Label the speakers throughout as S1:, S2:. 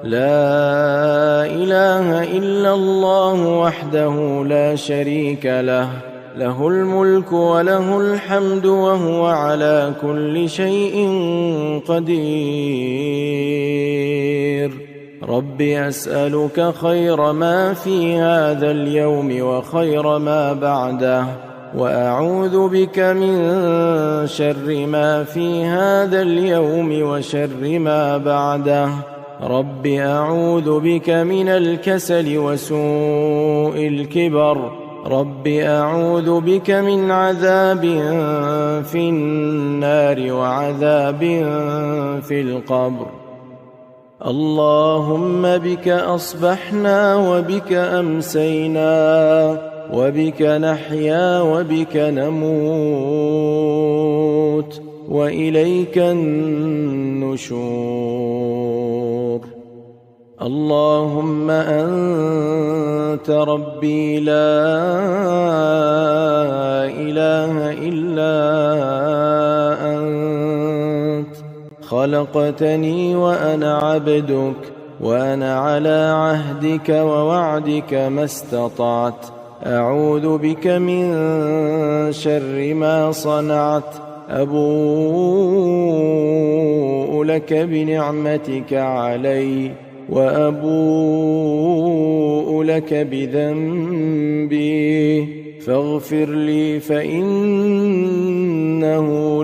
S1: لا إله إلا الله وحده لا شريك له، له الملك وله الحمد وهو على كل شيء قدير. رب أسألك خير ما في هذا اليوم وخير ما بعده، وأعوذ بك من شر ما في هذا اليوم وشر ما بعده. رب أعوذ بك من الكسل وسوء الكبر. رب أعوذ بك من عذاب في النار وعذاب في القبر. اللهم بك أصبحنا وبك أمسينا وبك نحيا وبك نموت وإليك النشور. اللهم أنت ربي لا إله إلا أنت، خلقتني وأنا عبدك، وأنا على عهدك ووعدك ما استطعت. أعوذ بك من شر ما صنعت. أبوء لك بنعمتك علي وأبوء لك بذنبي، فاغفر لي فإنه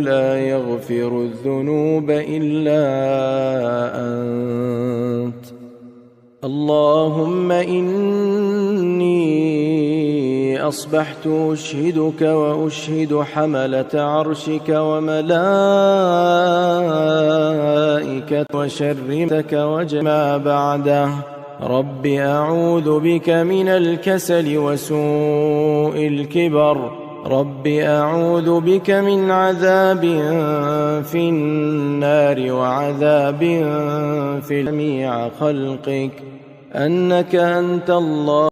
S1: لا يغفر الذنوب إلا أنت. اللهم إني أصبحت أشهدك وأشهد حملة عرشك وملائكتك وشرك وجمع بعده. رب أعوذ بك من الكسل وسوء الكبر. رب أعوذ بك من عذاب في النار وعذاب في جميع خلقك، أنك أنت الله